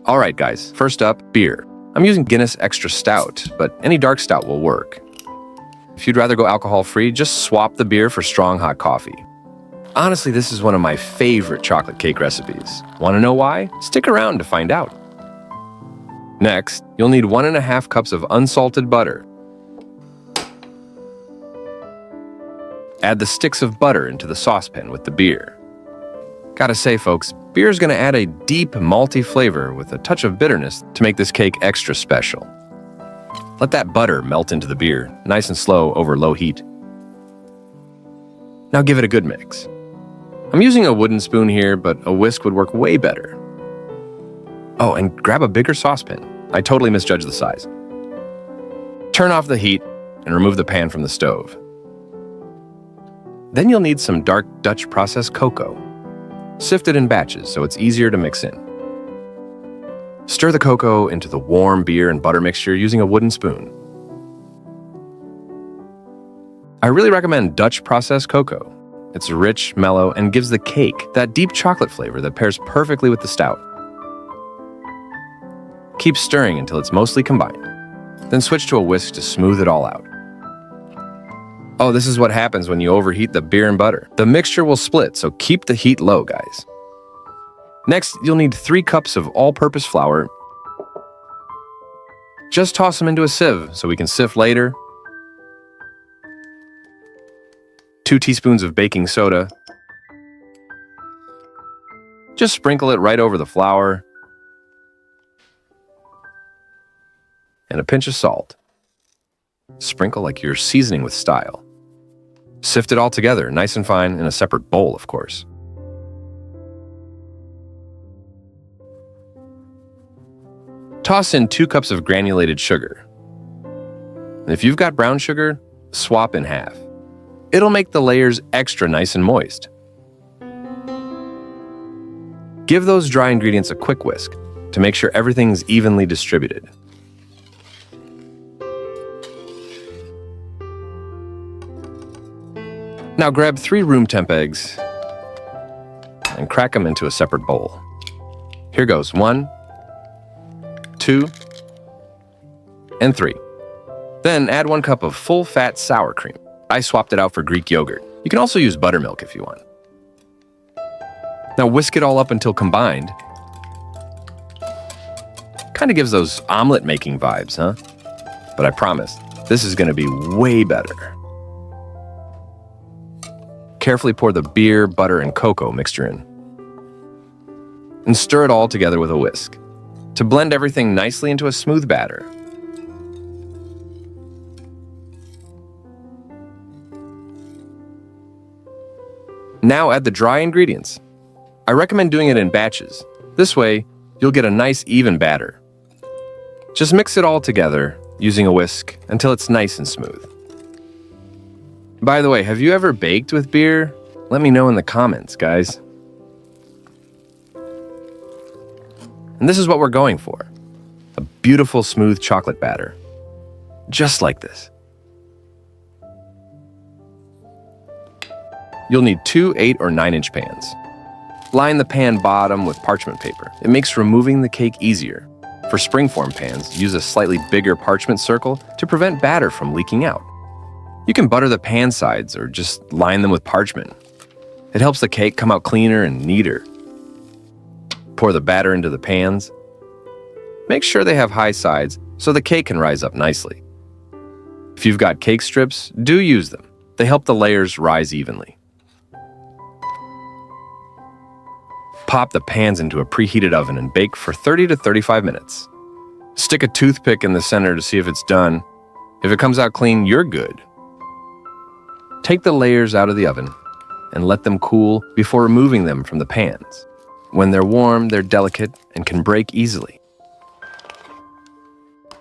Alright guys, first up, beer. I'm using Guinness Extra Stout, but any dark stout will work. If you'd rather go alcohol-free, just swap the beer for strong hot coffee. Honestly, this is one of my favorite chocolate cake recipes. Want to know why? Stick around to find out. Next, you'll need 1.5 cups of unsalted butter. Add the sticks of butter into the saucepan with the beer. Gotta say, folks, beer is gonna add a deep, malty flavor with a touch of bitterness to make this cake extra special. Let that butter melt into the beer, nice and slow over low heat. Now give it a good mix. I'm using a wooden spoon here, but a whisk would work way better. Oh, and grab a bigger saucepan. I totally misjudged the size. Turn off the heat and remove the pan from the stove. Then you'll need some dark Dutch processed cocoa. Sift it in batches so it's easier to mix in. Stir the cocoa into the warm beer and butter mixture using a wooden spoon. I really recommend Dutch processed cocoa. It's rich, mellow, and gives the cake that deep chocolate flavor that pairs perfectly with the stout. Keep stirring until it's mostly combined. Then switch to a whisk to smooth it all out. Oh, this is what happens when you overheat the beer and butter. The mixture will split, so keep the heat low, guys. Next, you'll need 3 cups of all-purpose flour. Just toss them into a sieve so we can sift later. 2 teaspoons of baking soda. Just sprinkle it right over the flour. And a pinch of salt. Sprinkle like you're seasoning with style. Sift it all together, nice and fine, in a separate bowl, of course. Toss in 2 cups of granulated sugar. And if you've got brown sugar, swap in half. It'll make the layers extra nice and moist. Give those dry ingredients a quick whisk to make sure everything's evenly distributed. Now grab 3 room temp eggs and crack them into a separate bowl. Here goes 1, 2, and 3. Then add 1 cup of full-fat sour cream. I swapped it out for Greek yogurt. You can also use buttermilk if you want. Now whisk it all up until combined. Kind of gives those omelet making vibes, huh? But I promise, this is gonna be way better. Carefully pour the beer, butter, and cocoa mixture in. And stir it all together with a whisk to blend everything nicely into a smooth batter. Now add the dry ingredients. I recommend doing it in batches. This way, you'll get a nice even batter. Just mix it all together using a whisk until it's nice and smooth. By the way, have you ever baked with beer? Let me know in the comments, guys. And this is what we're going for. A beautiful, smooth chocolate batter. Just like this. You'll need 2 8 or 9-inch pans. Line the pan bottom with parchment paper. It makes removing the cake easier. For springform pans, use a slightly bigger parchment circle to prevent batter from leaking out. You can butter the pan sides or just line them with parchment. It helps the cake come out cleaner and neater. Pour the batter into the pans. Make sure they have high sides so the cake can rise up nicely. If you've got cake strips, do use them. They help the layers rise evenly. Pop the pans into a preheated oven and bake for 30 to 35 minutes. Stick a toothpick in the center to see if it's done. If it comes out clean, you're good. Take the layers out of the oven and let them cool before removing them from the pans. When they're warm, they're delicate and can break easily.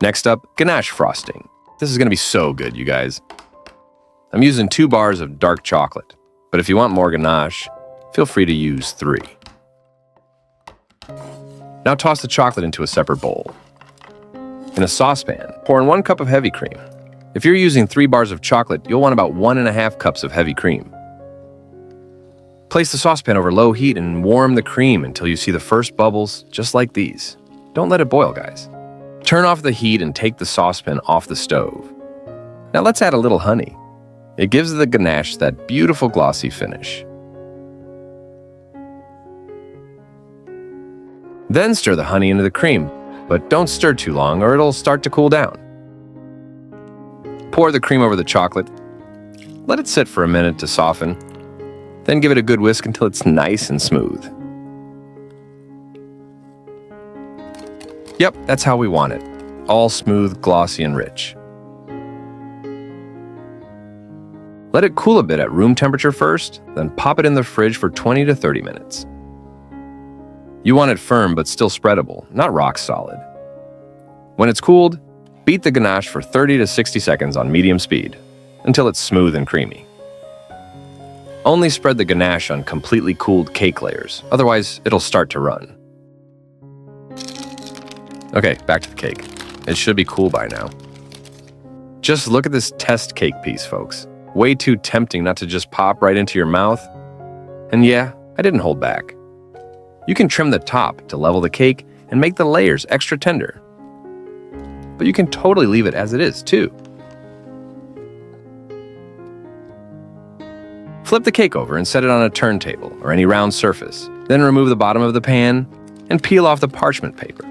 Next up, ganache frosting. This is gonna be so good, you guys. I'm using 2 bars of dark chocolate, but if you want more ganache, feel free to use 3. Now toss the chocolate into a separate bowl. In a saucepan, pour in 1 cup of heavy cream. If you're using 3 bars of chocolate, you'll want about 1.5 cups of heavy cream. Place the saucepan over low heat and warm the cream until you see the first bubbles, just like these. Don't let it boil, guys. Turn off the heat and take the saucepan off the stove. Now let's add a little honey. It gives the ganache that beautiful glossy finish. Then stir the honey into the cream, but don't stir too long or it'll start to cool down. Pour the cream over the chocolate. Let it sit for a minute to soften. Then give it a good whisk until it's nice and smooth. Yep, that's how we want it. All smooth, glossy, and rich. Let it cool a bit at room temperature first, then pop it in the fridge for 20 to 30 minutes. You want it firm but still spreadable, not rock solid. When it's cooled, beat the ganache for 30 to 60 seconds on medium speed, until it's smooth and creamy. Only spread the ganache on completely cooled cake layers, otherwise it'll start to run. Okay, back to the cake. It should be cool by now. Just look at this test cake piece, folks. Way too tempting not to just pop right into your mouth. And yeah, I didn't hold back. You can trim the top to level the cake and make the layers extra tender. But you can totally leave it as it is, too. Flip the cake over and set it on a turntable or any round surface. Then remove the bottom of the pan and peel off the parchment paper.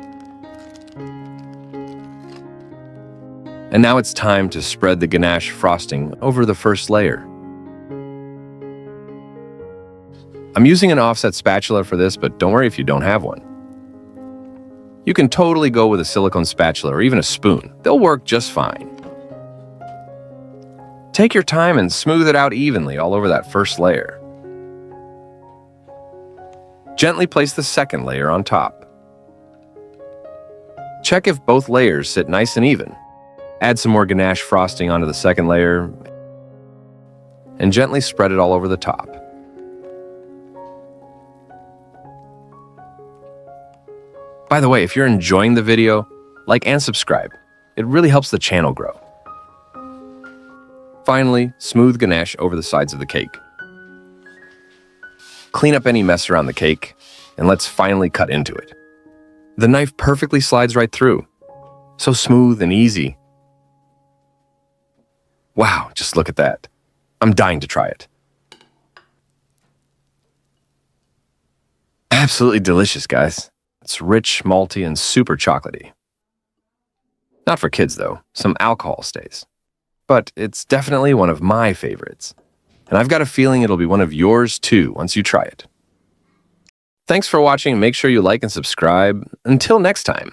And now it's time to spread the ganache frosting over the first layer. I'm using an offset spatula for this, but don't worry if you don't have one. You can totally go with a silicone spatula or even a spoon. They'll work just fine. Take your time and smooth it out evenly all over that first layer. Gently place the second layer on top. Check if both layers sit nice and even. Add some more ganache frosting onto the second layer and gently spread it all over the top. By the way, if you're enjoying the video, like and subscribe. It really helps the channel grow. Finally, smooth ganache over the sides of the cake. Clean up any mess around the cake, and let's finally cut into it. The knife perfectly slides right through. So smooth and easy. Wow, just look at that. I'm dying to try it. Absolutely delicious, guys. It's rich, malty, and super chocolatey. Not for kids, though. Some alcohol stays. But it's definitely one of my favorites. And I've got a feeling it'll be one of yours, too, once you try it. Thanks for watching. Make sure you like and subscribe. Until next time.